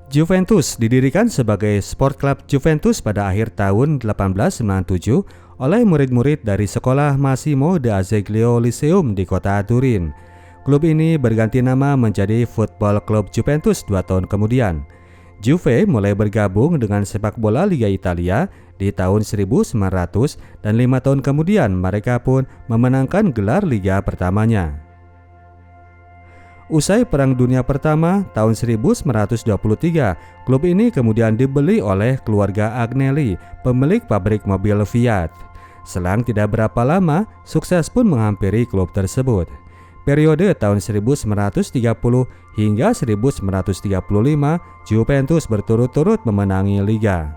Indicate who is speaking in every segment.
Speaker 1: Juventus didirikan sebagai Sport Club Juventus pada akhir tahun 1897 oleh murid-murid dari sekolah Massimo d'Azeglio Lyceum di kota Turin. Klub ini berganti nama menjadi Football Club Juventus 2 tahun kemudian. Juve mulai bergabung dengan sepak bola Liga Italia di tahun 1900 dan 5 tahun kemudian mereka pun memenangkan gelar Liga pertamanya. Usai Perang Dunia Pertama tahun 1923, klub ini kemudian dibeli oleh keluarga Agnelli, pemilik pabrik mobil Fiat. Selang tidak berapa lama, sukses pun menghampiri klub tersebut. Periode tahun 1930 hingga 1935, Juventus berturut-turut memenangi Liga.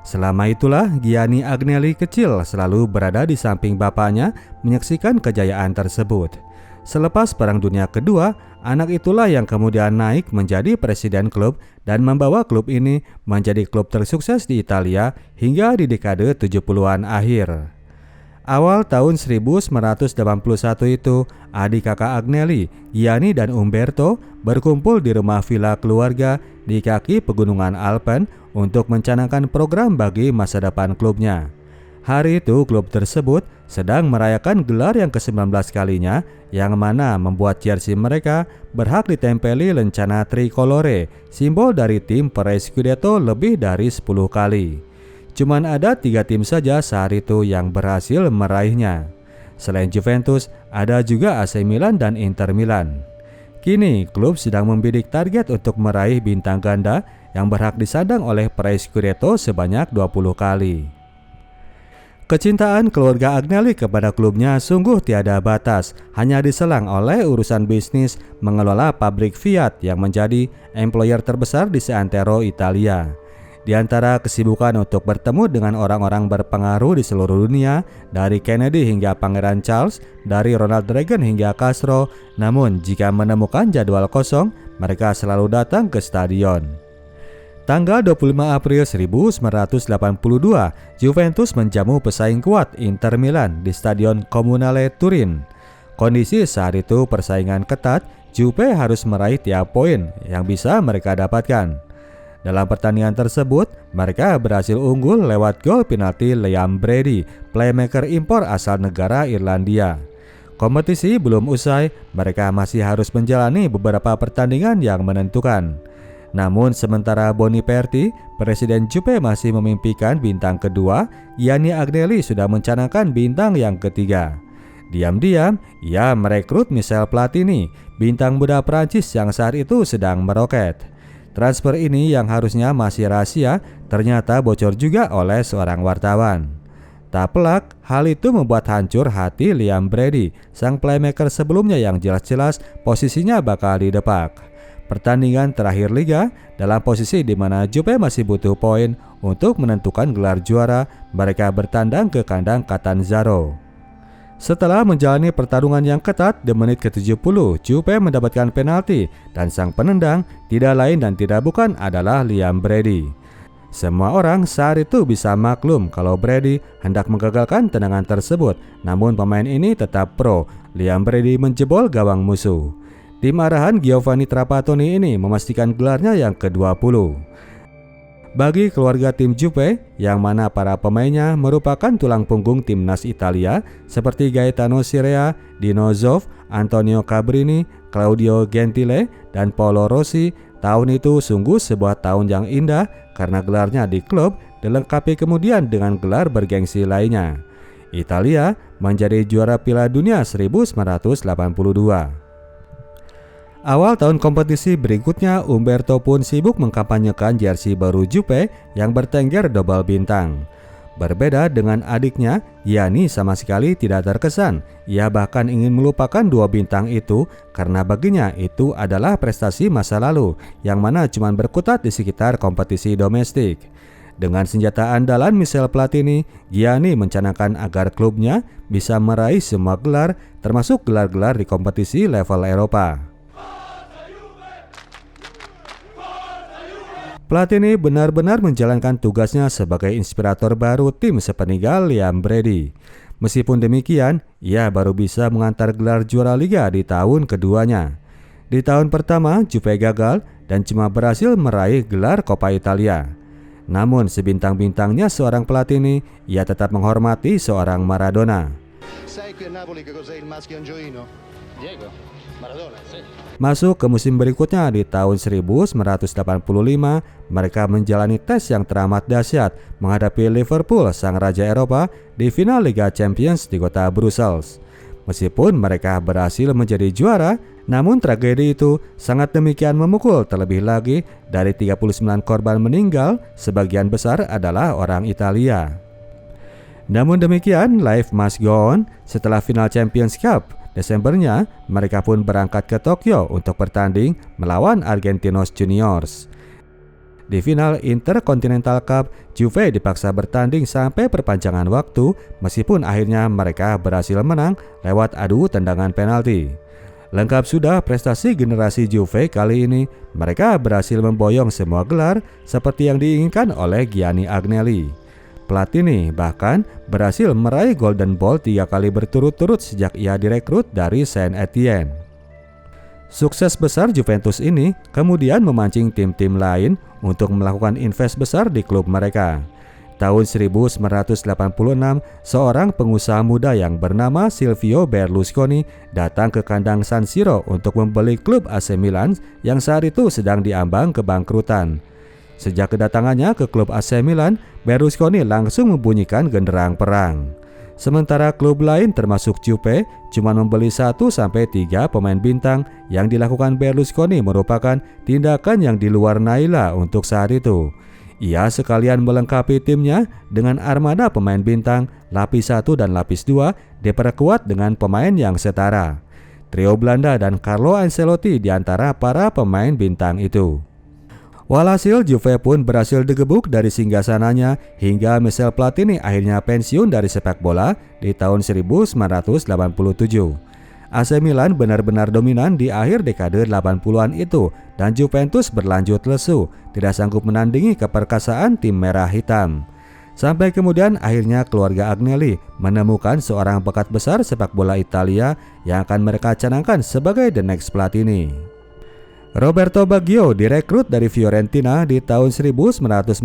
Speaker 1: Selama itulah Gianni Agnelli kecil selalu berada di samping bapaknya menyaksikan kejayaan tersebut. Selepas Perang Dunia Kedua, anak itulah yang kemudian naik menjadi presiden klub dan membawa klub ini menjadi klub tersukses di Italia hingga di dekade 70-an akhir. Awal tahun 1981 itu, adik kakak Agnelli, Gianni dan Umberto berkumpul di rumah villa keluarga di kaki pegunungan Alpen untuk mencanangkan program bagi masa depan klubnya. Hari itu klub tersebut sedang merayakan gelar yang ke-19 kalinya, yang mana membuat jersey mereka berhak ditempeli lencana tricolore, simbol dari tim peraih Scudetto lebih dari 10 kali. Cuman ada 3 tim saja saat itu yang berhasil meraihnya. Selain Juventus, ada juga AC Milan dan Inter Milan. Kini klub sedang membidik target untuk meraih bintang ganda yang berhak disandang oleh peraih Scudetto sebanyak 20 kali. Kecintaan keluarga Agnelli kepada klubnya sungguh tiada batas, hanya diselang oleh urusan bisnis mengelola pabrik Fiat yang menjadi employer terbesar di seantero Italia. Di antara kesibukan untuk bertemu dengan orang-orang berpengaruh di seluruh dunia, dari Kennedy hingga Pangeran Charles, dari Ronald Reagan hingga Castro, namun jika menemukan jadwal kosong, mereka selalu datang ke stadion. Tanggal 25 April 1982, Juventus menjamu pesaing kuat Inter Milan di Stadion Comunale Turin. Kondisi saat itu persaingan ketat, Juve harus meraih tiap poin yang bisa mereka dapatkan. Dalam pertandingan tersebut, mereka berhasil unggul lewat gol penalti Liam Brady, playmaker impor asal negara Irlandia. Kompetisi belum usai, mereka masih harus menjalani beberapa pertandingan yang menentukan. Namun sementara Boniperti, presiden Juve masih memimpikan bintang kedua, Gianni Agnelli sudah mencanangkan bintang yang ketiga. Diam-diam, ia merekrut Michel Platini, bintang muda Prancis yang saat itu sedang meroket. Transfer ini yang harusnya masih rahasia, ternyata bocor juga oleh seorang wartawan. Tak pelak, hal itu membuat hancur hati Liam Brady, sang playmaker sebelumnya yang jelas-jelas posisinya bakal didepak. Pertandingan terakhir Liga, dalam posisi di mana Juve masih butuh poin untuk menentukan gelar juara, mereka bertandang ke kandang Catanzaro. Setelah menjalani pertarungan yang ketat, di menit ke-70, Juve mendapatkan penalti dan sang penendang tidak lain dan tidak bukan adalah Liam Brady. Semua orang saat itu bisa maklum kalau Brady hendak menggagalkan tendangan tersebut, namun pemain ini tetap pro. Liam Brady menjebol gawang musuh. Tim arahan Giovanni Trapattoni ini memastikan gelarnya yang ke-20. Bagi keluarga tim Juve, yang mana para pemainnya merupakan tulang punggung timnas Italia seperti Gaetano Scirea, Dino Zoff, Antonio Cabrini, Claudio Gentile, dan Paolo Rossi, tahun itu sungguh sebuah tahun yang indah karena gelarnya di klub dilengkapi kemudian dengan gelar bergengsi lainnya. Italia menjadi juara Piala Dunia 1982. Awal tahun kompetisi berikutnya, Umberto pun sibuk mengkampanyekan jersey baru Juve yang bertengger double bintang. Berbeda dengan adiknya, Gianni sama sekali tidak terkesan. Ia bahkan ingin melupakan 2 bintang itu karena baginya itu adalah prestasi masa lalu yang mana cuma berkutat di sekitar kompetisi domestik. Dengan senjata andalan Michel Platini, Gianni mencanangkan agar klubnya bisa meraih semua gelar termasuk gelar-gelar di kompetisi level Eropa. Platini benar-benar menjalankan tugasnya sebagai inspirator baru tim sepeninggal Liam Brady. Meskipun demikian, ia baru bisa mengantar gelar juara Liga di tahun keduanya. Di tahun pertama, Juve gagal dan cuma berhasil meraih gelar Coppa Italia. Namun sebintang-bintangnya seorang Platini, ia tetap menghormati seorang Maradona. Masuk ke musim berikutnya di tahun 1985, mereka menjalani tes yang teramat dahsyat menghadapi Liverpool, sang raja Eropa, di final Liga Champions di kota Brussels. Meskipun mereka berhasil menjadi juara, namun tragedi itu sangat demikian memukul. Terlebih lagi, dari 39 korban meninggal, sebagian besar adalah orang Italia. Namun demikian, life must go on. Setelah final Champions Cup, Desembernya mereka pun berangkat ke Tokyo untuk bertanding melawan Argentinos Juniors. Di final Intercontinental Cup, Juve dipaksa bertanding sampai perpanjangan waktu, meskipun akhirnya mereka berhasil menang lewat adu tendangan penalti. Lengkap sudah prestasi generasi Juve kali ini, mereka berhasil memboyong semua gelar seperti yang diinginkan oleh Gianni Agnelli. Platini bahkan berhasil meraih Golden Ball 3 kali berturut-turut sejak ia direkrut dari Saint Etienne. Sukses besar Juventus ini kemudian memancing tim-tim lain untuk melakukan invest besar di klub mereka. Tahun 1986, seorang pengusaha muda yang bernama Silvio Berlusconi datang ke kandang San Siro untuk membeli klub AC Milan yang saat itu sedang diambang kebangkrutan. Sejak kedatangannya ke klub AC Milan, Berlusconi langsung membunyikan genderang perang. Sementara klub lain termasuk Juve cuma membeli 1-3 pemain bintang, yang dilakukan Berlusconi merupakan tindakan yang di luar naila untuk saat itu. Ia sekalian melengkapi timnya dengan armada pemain bintang, lapis 1 dan lapis 2 diperkuat dengan pemain yang setara. Trio Belanda dan Carlo Ancelotti di antara para pemain bintang itu. Walhasil Juve pun berhasil digebuk dari singgasananya hingga Michel Platini akhirnya pensiun dari sepak bola di tahun 1987. AC Milan benar-benar dominan di akhir dekade 80-an itu dan Juventus berlanjut lesu, tidak sanggup menandingi keperkasaan tim merah hitam. Sampai kemudian akhirnya keluarga Agnelli menemukan seorang bakat besar sepak bola Italia yang akan mereka canangkan sebagai the next Platini. Roberto Baggio direkrut dari Fiorentina di tahun 1990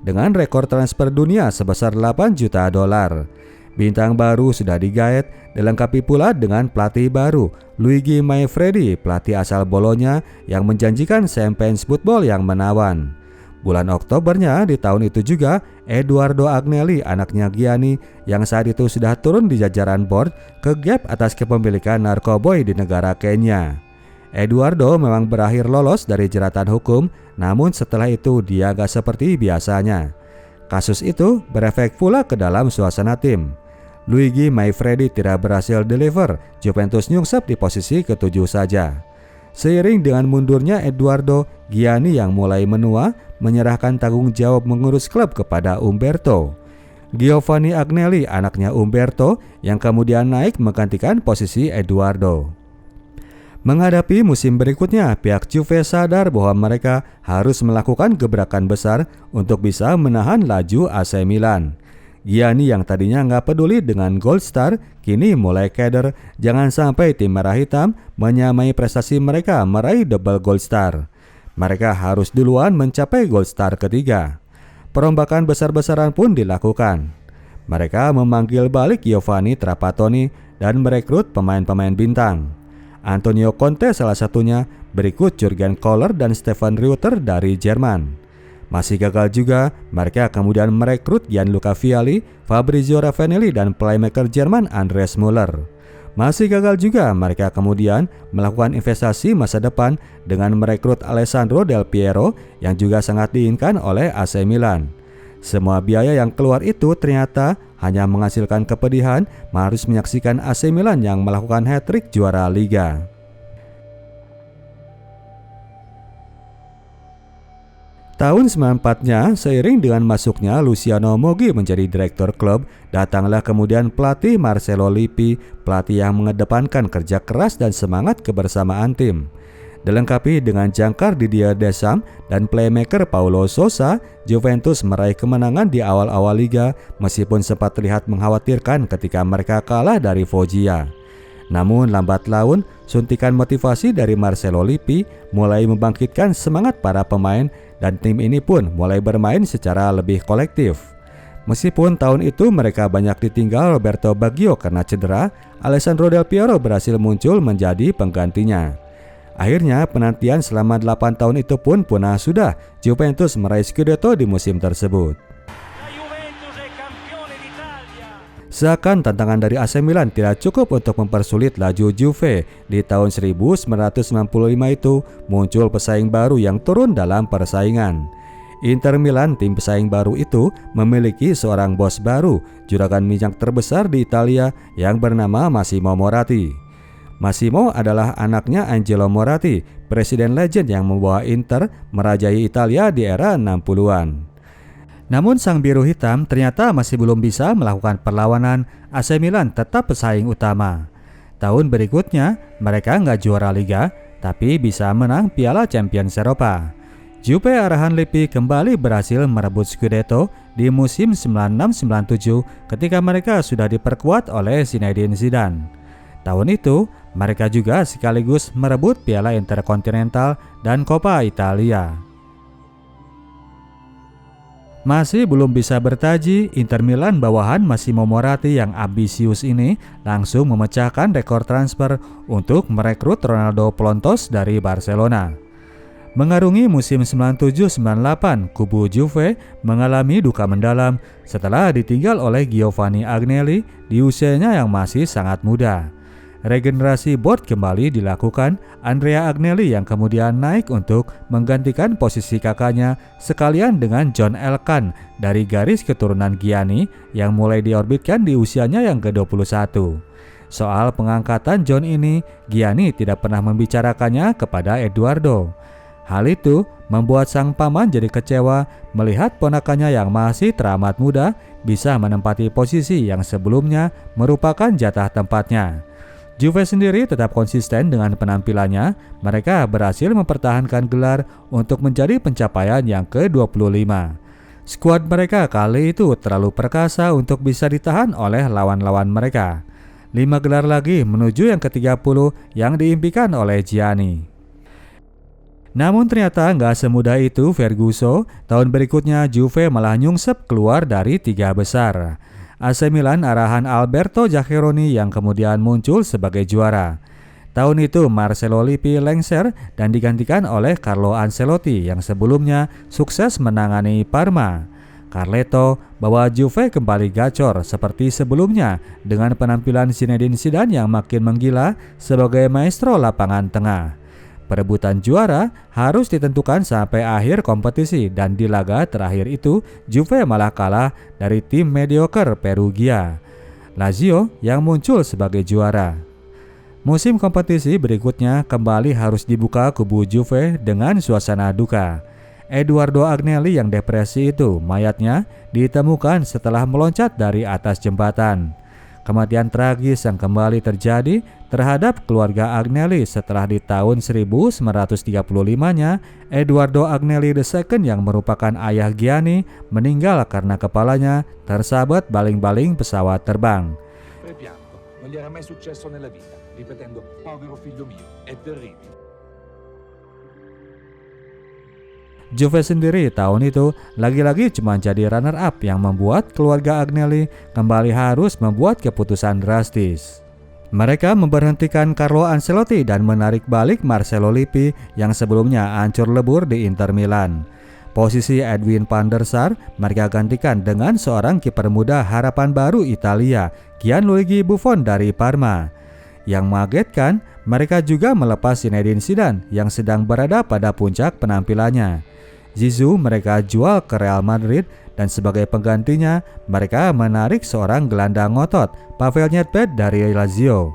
Speaker 1: dengan rekor transfer dunia sebesar 8 juta dolar. Bintang baru sudah digaet, dilengkapi pula dengan pelatih baru, Luigi Manfredi, pelatih asal Bologna yang menjanjikan champagne football yang menawan. Bulan Oktobernya di tahun itu juga, Edoardo Agnelli, anaknya Gianni, yang saat itu sudah turun di jajaran board, kegap atas kepemilikan narkoboy di negara Kenya. Edoardo memang berakhir lolos dari jeratan hukum, namun setelah itu dia gak seperti biasanya. Kasus itu berefek pula ke dalam suasana tim. Luigi Manfredi tidak berhasil deliver, Juventus nyungsep di posisi ke-7 saja. Seiring dengan mundurnya Edoardo, Gianni yang mulai menua menyerahkan tanggung jawab mengurus klub kepada Umberto. Giovanni Agnelli, anaknya Umberto, yang kemudian naik menggantikan posisi Edoardo. Menghadapi musim berikutnya, pihak Juve sadar bahwa mereka harus melakukan gebrakan besar untuk bisa menahan laju AC Milan. Gianni yang tadinya nggak peduli dengan Gold Star, kini mulai keder jangan sampai tim merah hitam menyamai prestasi mereka meraih double Gold Star. Mereka harus duluan mencapai Gold Star ketiga. Perombakan besar-besaran pun dilakukan. Mereka memanggil balik Giovanni Trapattoni dan merekrut pemain-pemain bintang. Antonio Conte salah satunya, berikut Jurgen Kohler dan Stefan Reuter dari Jerman. Masih gagal juga, mereka kemudian merekrut Gianluca Vialli, Fabrizio Ravanelli dan playmaker Jerman Andreas Müller. Masih gagal juga, mereka kemudian melakukan investasi masa depan dengan merekrut Alessandro Del Piero yang juga sangat diinginkan oleh AC Milan. Semua biaya yang keluar itu ternyata hanya menghasilkan kepedihan, harus menyaksikan AC Milan yang melakukan hat-trick juara Liga. Tahun 94-nya, seiring dengan masuknya Luciano Moggi menjadi direktur klub, datanglah kemudian pelatih Marcello Lippi, pelatih yang mengedepankan kerja keras dan semangat kebersamaan tim. Dilengkapi dengan jangkar Didier Deschamps dan playmaker Paulo Sousa, Juventus meraih kemenangan di awal-awal liga meskipun sempat terlihat mengkhawatirkan ketika mereka kalah dari Foggia. Namun lambat laun, suntikan motivasi dari Marcelo Lippi mulai membangkitkan semangat para pemain dan tim ini pun mulai bermain secara lebih kolektif. Meskipun tahun itu mereka banyak ditinggal Roberto Baggio karena cedera, Alessandro Del Piero berhasil muncul menjadi penggantinya. Akhirnya penantian selama 8 tahun itu pun punah sudah. Juventus meraih Scudetto di musim tersebut. Seakan tantangan dari AC Milan tidak cukup untuk mempersulit laju Juve. Di tahun 1995 itu muncul pesaing baru yang turun dalam persaingan. Inter Milan, tim pesaing baru itu, memiliki seorang bos baru, juragan minyak terbesar di Italia yang bernama Massimo Moratti. Massimo adalah anaknya Angelo Moratti, presiden legend yang membawa Inter merajai Italia di era 60-an. Namun sang biru hitam ternyata masih belum bisa melakukan perlawanan. AC Milan tetap pesaing utama. Tahun berikutnya mereka nggak juara Liga, tapi bisa menang Piala Champions Eropa. Juve arahan Lippi kembali berhasil merebut Scudetto di musim 96-97 ketika mereka sudah diperkuat oleh Zinedine Zidane. Tahun itu mereka juga sekaligus merebut Piala Intercontinental dan Coppa Italia. Masih belum bisa bertaji, Inter Milan bawahan Massimo Moratti yang ambisius ini langsung memecahkan rekor transfer untuk merekrut Ronaldo Plontos dari Barcelona. Mengarungi musim 97-98, kubu Juve mengalami duka mendalam setelah ditinggal oleh Giovanni Agnelli di usianya yang masih sangat muda. Regenerasi board kembali dilakukan. Andrea Agnelli yang kemudian naik untuk menggantikan posisi kakaknya sekalian dengan John Elkann dari garis keturunan Gianni yang mulai diorbitkan di usianya yang ke-21. Soal pengangkatan John ini, Gianni tidak pernah membicarakannya kepada Eduardo. Hal itu membuat sang paman jadi kecewa melihat ponakannya yang masih teramat muda bisa menempati posisi yang sebelumnya merupakan jatah tempatnya. Juve sendiri tetap konsisten dengan penampilannya. Mereka berhasil mempertahankan gelar untuk menjadi pencapaian yang ke-25. Skuad mereka kali itu terlalu perkasa untuk bisa ditahan oleh lawan-lawan mereka. 5 gelar lagi menuju yang ke-30 yang diimpikan oleh Gianni. Namun ternyata nggak semudah itu Ferguson. Tahun berikutnya Juve malah nyungsep keluar dari 3 besar. AC Milan arahan Alberto Zaccheroni yang kemudian muncul sebagai juara. Tahun itu Marcelo Lippi lengser dan digantikan oleh Carlo Ancelotti yang sebelumnya sukses menangani Parma. Carletto bawa Juve kembali gacor seperti sebelumnya dengan penampilan Zinedine Zidane yang makin menggila sebagai maestro lapangan tengah. Perebutan juara harus ditentukan sampai akhir kompetisi dan di laga terakhir itu Juve malah kalah dari tim mediocre Perugia, Lazio yang muncul sebagai juara. Musim kompetisi berikutnya kembali harus dibuka kubu Juve dengan suasana duka. Eduardo Agnelli yang depresi itu mayatnya ditemukan setelah meloncat dari atas jembatan. Kematian tragis yang kembali terjadi terhadap keluarga Agnelli setelah di tahun 1935-nya Eduardo Agnelli II yang merupakan ayah Gianni meninggal karena kepalanya tersabet baling-baling pesawat terbang. Juve sendiri tahun itu lagi-lagi cuma jadi runner-up yang membuat keluarga Agnelli kembali harus membuat keputusan drastis. Mereka memberhentikan Carlo Ancelotti dan menarik balik Marcelo Lippi yang sebelumnya hancur lebur di Inter Milan. Posisi Edwin van der Sar mereka gantikan dengan seorang kiper muda harapan baru Italia, Gianluigi Buffon dari Parma. Yang mengagetkan, mereka juga melepas Zinedine Zidane yang sedang berada pada puncak penampilannya. Zizou mereka jual ke Real Madrid dan sebagai penggantinya mereka menarik seorang gelandang ngotot, Pavel Nedved dari Lazio.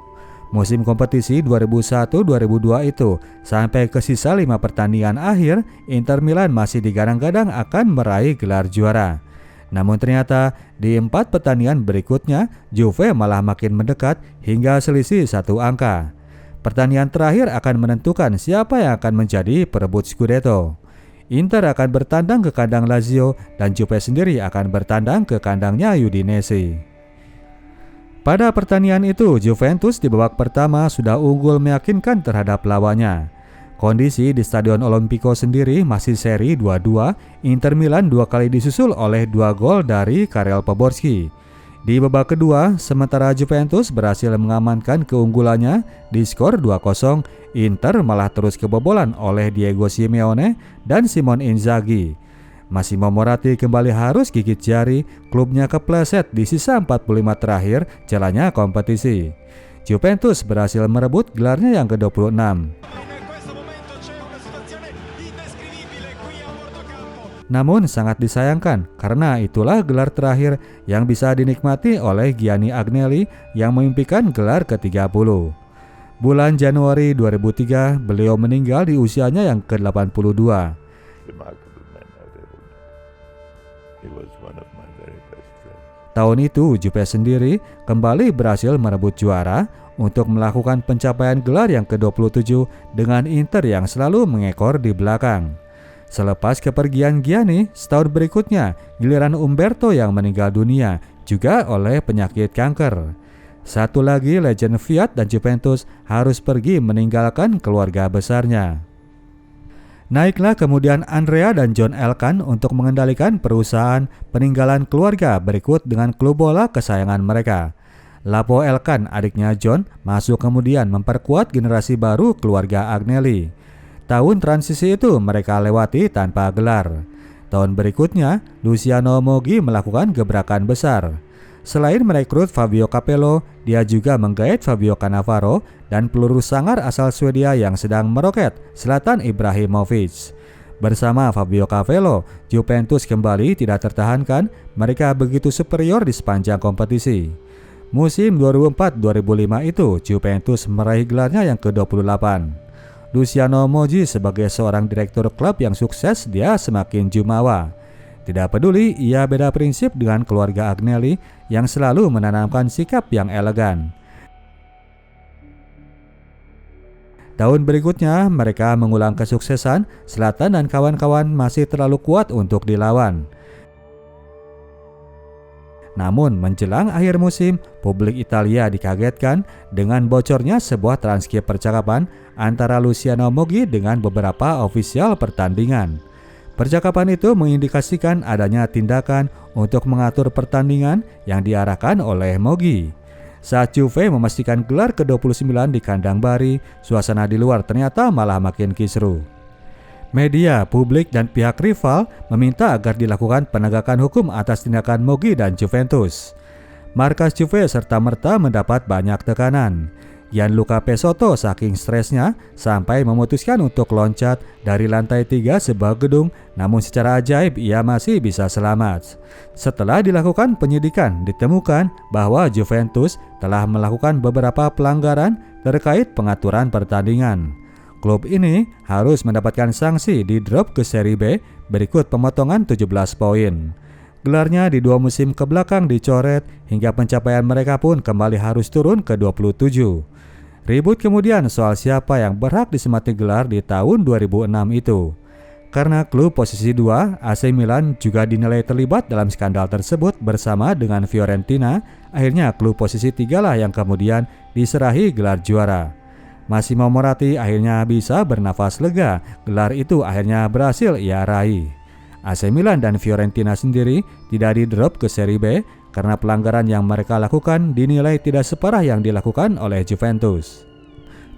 Speaker 1: Musim kompetisi 2001-2002 itu sampai ke sisa 5 pertandingan akhir, Inter Milan masih digadang-gadang akan meraih gelar juara. Namun ternyata di 4 pertandingan berikutnya Juve malah makin mendekat hingga selisih 1 angka. Pertandingan terakhir akan menentukan siapa yang akan menjadi perebut Scudetto. Inter akan bertandang ke kandang Lazio dan Juve sendiri akan bertandang ke kandangnya Udinese. Pada pertandingan itu, Juventus di babak pertama sudah unggul meyakinkan terhadap lawannya. Kondisi di Stadion Olimpico sendiri masih seri 2-2, Inter Milan 2 kali disusul oleh 2 gol dari Karel Poborski. Di babak kedua, sementara Juventus berhasil mengamankan keunggulannya di skor 2-0, Inter malah terus kebobolan oleh Diego Simeone dan Simone Inzaghi. Massimo Moratti kembali harus gigit jari, klubnya kepleset di sisa 45 terakhir jalannya kompetisi. Juventus berhasil merebut gelarnya yang ke-26. Namun sangat disayangkan karena itulah gelar terakhir yang bisa dinikmati oleh Gianni Agnelli yang memimpikan gelar ke-30. Bulan Januari 2003 beliau meninggal di usianya yang ke-82. Tahun itu Juve sendiri kembali berhasil merebut juara untuk melakukan pencapaian gelar yang ke-27 dengan Inter yang selalu mengekor di belakang. Selepas kepergian Gianni, setahun berikutnya giliran Umberto yang meninggal dunia juga oleh penyakit kanker. Satu lagi legend Fiat dan Juventus harus pergi meninggalkan keluarga besarnya. Naiklah kemudian Andrea dan John Elkann untuk mengendalikan perusahaan peninggalan keluarga berikut dengan klub bola kesayangan mereka. Lapo Elkann, adiknya John, masuk kemudian memperkuat generasi baru keluarga Agnelli. Tahun transisi itu mereka lewati tanpa gelar. Tahun berikutnya, Luciano Moggi melakukan gebrakan besar. Selain merekrut Fabio Capello, dia juga menggait Fabio Cannavaro dan peluru sangar asal Swedia yang sedang meroket, Zlatan Ibrahimovic. Bersama Fabio Capello, Juventus kembali tidak tertahankan, mereka begitu superior di sepanjang kompetisi. Musim 2004-2005 itu, Juventus meraih gelarnya yang ke-28. Luciano Moggi sebagai seorang direktur klub yang sukses, dia semakin jumawa. Tidak peduli, ia beda prinsip dengan keluarga Agnelli yang selalu menanamkan sikap yang elegan. Tahun berikutnya, mereka mengulang kesuksesan, Zlatan dan kawan-kawan masih terlalu kuat untuk dilawan. Namun menjelang akhir musim, publik Italia dikagetkan dengan bocornya sebuah transkrip percakapan antara Luciano Moggi dengan beberapa ofisial pertandingan. Percakapan itu mengindikasikan adanya tindakan untuk mengatur pertandingan yang diarahkan oleh Moggi. Saat Juve memastikan gelar ke-29 di kandang Bari, suasana di luar ternyata malah makin kisruh. Media, publik, dan pihak rival meminta agar dilakukan penegakan hukum atas tindakan Moggi dan Juventus. Markas Juve serta-merta mendapat banyak tekanan. Gianluca Pesotto saking stresnya sampai memutuskan untuk loncat dari lantai 3 sebuah gedung, namun secara ajaib ia masih bisa selamat. Setelah dilakukan penyidikan, ditemukan bahwa Juventus telah melakukan beberapa pelanggaran terkait pengaturan pertandingan. Klub ini harus mendapatkan sanksi di drop ke Serie B berikut pemotongan 17 poin. Gelarnya di 2 musim kebelakang dicoret hingga pencapaian mereka pun kembali harus turun ke 27. Ribut kemudian soal siapa yang berhak disemati gelar di tahun 2006 itu. Karena klub posisi 2, AC Milan juga dinilai terlibat dalam skandal tersebut bersama dengan Fiorentina, akhirnya klub posisi 3 lah yang kemudian diserahi gelar juara. Massimo Moratti akhirnya bisa bernafas lega, gelar itu akhirnya berhasil ia raih. AC Milan dan Fiorentina sendiri tidak di-drop ke Serie B karena pelanggaran yang mereka lakukan dinilai tidak separah yang dilakukan oleh Juventus.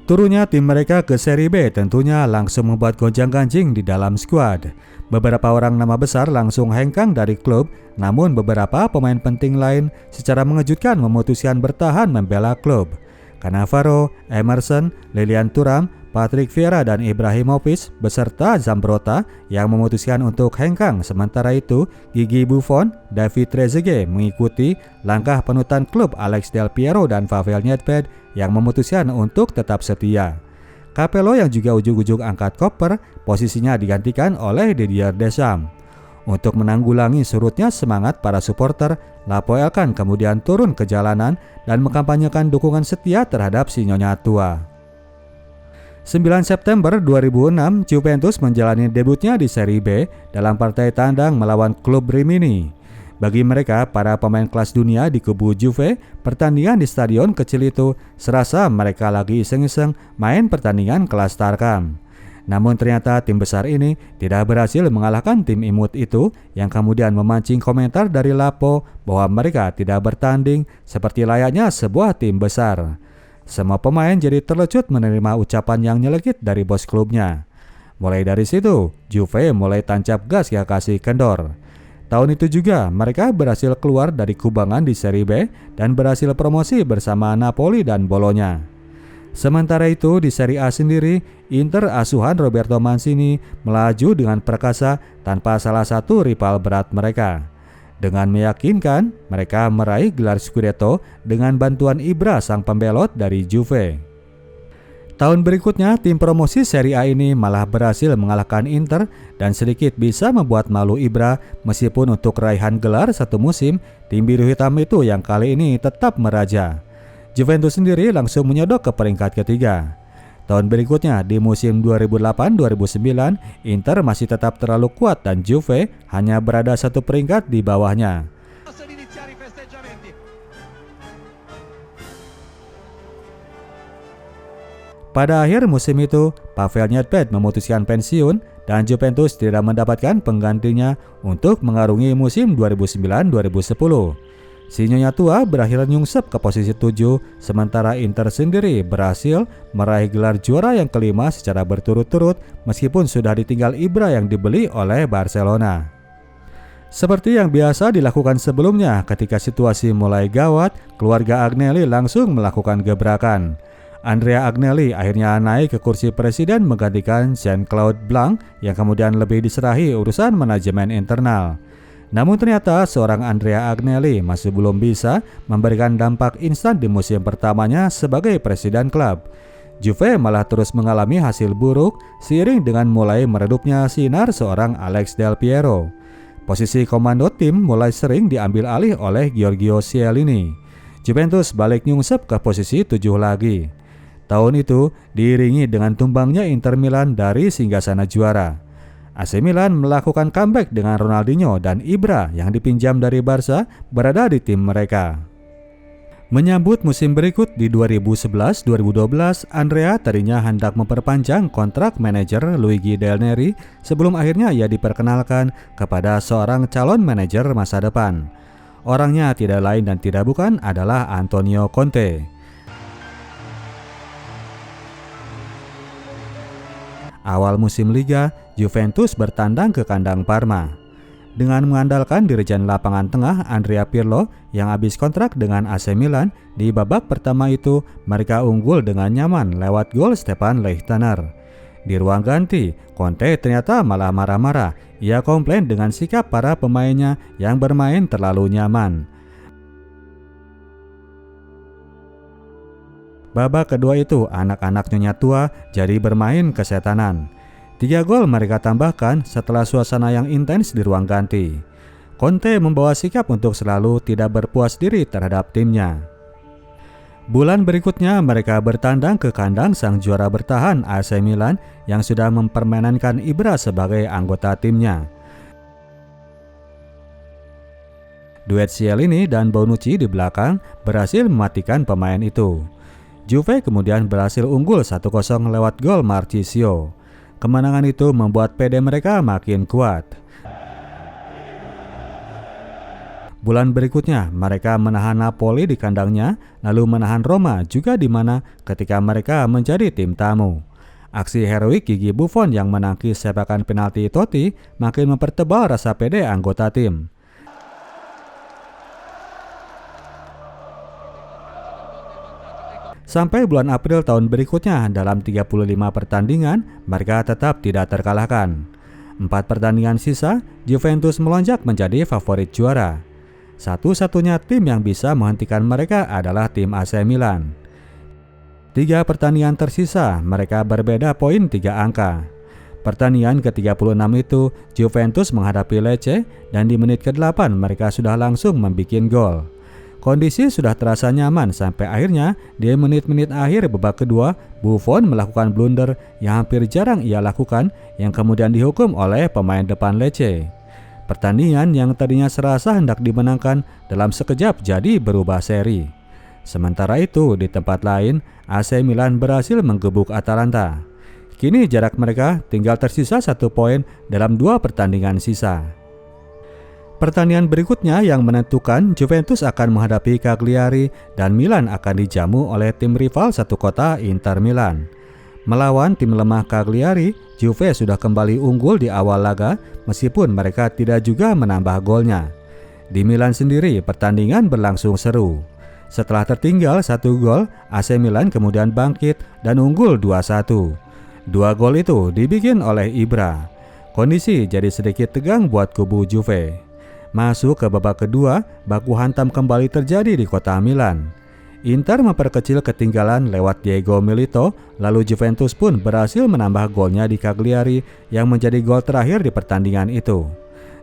Speaker 1: Turunnya tim mereka ke Serie B tentunya langsung membuat gonjang-ganjing di dalam skuad. Beberapa orang nama besar langsung hengkang dari klub, namun beberapa pemain penting lain secara mengejutkan memutuskan bertahan membela klub. Cannavaro, Emerson, Lilian Thuram, Patrick Vieira dan Ibrahimovic beserta Zambrotta yang memutuskan untuk hengkang. Sementara itu, Gigi Buffon, David Trezeguet mengikuti langkah panutan klub Alex Del Piero dan Pavel Nedved yang memutuskan untuk tetap setia. Capello yang juga ujug-ujug angkat koper, posisinya digantikan oleh Didier Deschamps. Untuk menanggulangi surutnya semangat para supporter, Lapo Elkann kemudian turun ke jalanan dan mengkampanyekan dukungan setia terhadap si nyonya tua. 9 September 2006, Juventus menjalani debutnya di Serie B dalam partai tandang melawan klub Rimini. Bagi mereka, para pemain kelas dunia di kubu Juve, pertandingan di stadion kecil itu serasa mereka lagi iseng-iseng main pertandingan kelas Tarkam. Namun ternyata tim besar ini tidak berhasil mengalahkan tim imut itu yang kemudian memancing komentar dari Lapo bahwa mereka tidak bertanding seperti layaknya sebuah tim besar. Semua pemain jadi terlecut menerima ucapan yang nyelekit dari bos klubnya. Mulai dari situ, Juve mulai tancap gas ke kasih kendor. Tahun itu juga mereka berhasil keluar dari kubangan di Serie B dan berhasil promosi bersama Napoli dan Bologna. Sementara itu di Serie A sendiri, Inter asuhan Roberto Mancini melaju dengan perkasa tanpa salah satu rival berat mereka. Dengan meyakinkan, mereka meraih gelar Scudetto dengan bantuan Ibra sang pembelot dari Juve. Tahun berikutnya, tim promosi Serie A ini malah berhasil mengalahkan Inter dan sedikit bisa membuat malu Ibra meskipun untuk raihan gelar satu musim, tim biru hitam itu yang kali ini tetap meraja. Juventus sendiri langsung menyodok ke peringkat ketiga. Tahun berikutnya di musim 2008-2009, Inter masih tetap terlalu kuat dan Juve hanya berada satu peringkat di bawahnya. Pada akhir musim itu, Pavel Nedved memutuskan pensiun dan Juventus tidak mendapatkan penggantinya untuk mengarungi musim 2009-2010. Si Nyonya tua berakhir nyungsep ke posisi 7, sementara Inter sendiri berhasil meraih gelar juara yang kelima secara berturut-turut meskipun sudah ditinggal Ibra yang dibeli oleh Barcelona. Seperti yang biasa dilakukan sebelumnya, ketika situasi mulai gawat, keluarga Agnelli langsung melakukan gebrakan. Andrea Agnelli akhirnya naik ke kursi presiden menggantikan Jean-Claude Blanc yang kemudian lebih diserahi urusan manajemen internal. Namun ternyata seorang Andrea Agnelli masih belum bisa memberikan dampak instan di musim pertamanya sebagai presiden klub. Juve malah terus mengalami hasil buruk seiring dengan mulai meredupnya sinar seorang Alex Del Piero. Posisi komando tim mulai sering diambil alih oleh Giorgio Chiellini. Juventus balik nyungsep ke posisi 7 lagi. Tahun itu diiringi dengan tumbangnya Inter Milan dari singgasana juara. AC Milan melakukan comeback dengan Ronaldinho dan Ibra yang dipinjam dari Barca berada di tim mereka. Menyambut musim berikut di 2011-2012, Andrea tadinya hendak memperpanjang kontrak manajer Luigi Del Neri sebelum akhirnya ia diperkenalkan kepada seorang calon manajer masa depan. Orangnya tidak lain dan tidak bukan adalah Antonio Conte. Awal musim Liga, Juventus bertandang ke kandang Parma. Dengan mengandalkan dirijen lapangan tengah Andrea Pirlo yang habis kontrak dengan AC Milan, di babak pertama itu mereka unggul dengan nyaman lewat gol Stefan Leichtener. Di ruang ganti, Conte ternyata malah marah-marah. Ia komplain dengan sikap para pemainnya yang bermain terlalu nyaman. Babak kedua itu anak-anak Nyonya tua jadi bermain kesetanan. 3 gol mereka tambahkan setelah suasana yang intens di ruang ganti. Conte membawa sikap untuk selalu tidak berpuas diri terhadap timnya. Bulan berikutnya mereka bertandang ke kandang sang juara bertahan AC Milan yang sudah mempermanenkan Ibra sebagai anggota timnya. Duet Chiellini dan Bonucci di belakang berhasil mematikan pemain itu. Juve kemudian berhasil unggul 1-0 lewat gol Marchisio. Kemenangan itu membuat PD mereka makin kuat. Bulan berikutnya mereka menahan Napoli di kandangnya, lalu menahan Roma juga di mana ketika mereka menjadi tim tamu. Aksi heroik Gigi Buffon yang menangkis sepakan penalti Totti makin mempertebal rasa PD anggota tim. Sampai bulan April tahun berikutnya dalam 35 pertandingan mereka tetap tidak terkalahkan. 4 pertandingan sisa, Juventus melonjak menjadi favorit juara. Satu-satunya tim yang bisa menghentikan mereka adalah tim AC Milan. 3 pertandingan tersisa mereka berbeda poin 3 angka. Pertandingan ke-36 itu Juventus menghadapi Lecce dan di menit ke-8 mereka sudah langsung membuat gol. Kondisi sudah terasa nyaman sampai akhirnya di menit-menit akhir babak kedua Buffon melakukan blunder yang hampir jarang ia lakukan yang kemudian dihukum oleh pemain depan Lecce. Pertandingan yang tadinya serasa hendak dimenangkan dalam sekejap jadi berubah seri. Sementara itu di tempat lain, AC Milan berhasil menggebuk Atalanta. Kini jarak mereka tinggal tersisa 1 poin dalam 2 pertandingan sisa. Pertandingan berikutnya yang menentukan Juventus akan menghadapi Cagliari dan Milan akan dijamu oleh tim rival satu kota Inter Milan. Melawan tim lemah Cagliari, Juve sudah kembali unggul di awal laga meskipun mereka tidak juga menambah golnya. Di Milan sendiri pertandingan berlangsung seru. Setelah tertinggal 1 gol, AC Milan kemudian bangkit dan unggul 2-1. 2 gol itu dibikin oleh Ibra. Kondisi jadi sedikit tegang buat kubu Juve. Masuk ke babak kedua, baku hantam kembali terjadi di kota Milan. Inter memperkecil ketinggalan lewat Diego Milito, lalu Juventus pun berhasil menambah golnya di Cagliari yang menjadi gol terakhir di pertandingan itu.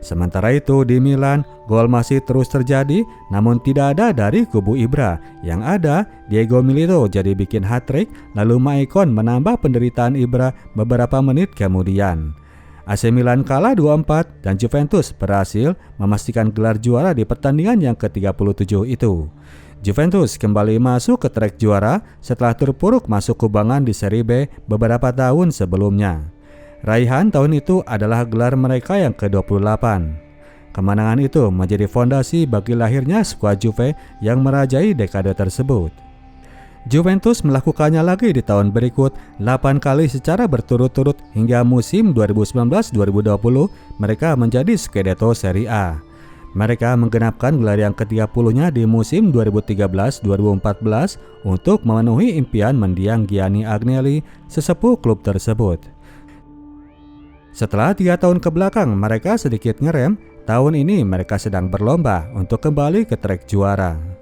Speaker 1: Sementara itu di Milan, gol masih terus terjadi namun tidak ada dari kubu Ibra. Yang ada, Diego Milito jadi bikin hat-trick, lalu Maicon menambah penderitaan Ibra beberapa menit kemudian. AC Milan kalah 2-4 dan Juventus berhasil memastikan gelar juara di pertandingan yang ke-37 itu. Juventus kembali masuk ke trek juara setelah terpuruk masuk kubangan di Serie B beberapa tahun sebelumnya. Raihan tahun itu adalah gelar mereka yang ke-28. Kemenangan itu menjadi fondasi bagi lahirnya skuad Juve yang merajai dekade tersebut. Juventus melakukannya lagi di tahun berikut 8 kali secara berturut-turut hingga musim 2019-2020 mereka menjadi Scudetto Serie A. Mereka menggenapkan gelar yang ke-30-nya di musim 2013-2014 untuk memenuhi impian mendiang Gianni Agnelli, sesepuh klub tersebut. Setelah 3 tahun ke belakang mereka sedikit ngerem, tahun ini mereka sedang berlomba untuk kembali ke trek juara.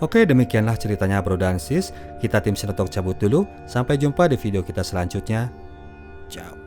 Speaker 1: Oke, demikianlah ceritanya Bro dan Sis. Kita tim Sinotok cabut dulu. Sampai jumpa di video kita selanjutnya. Ciao.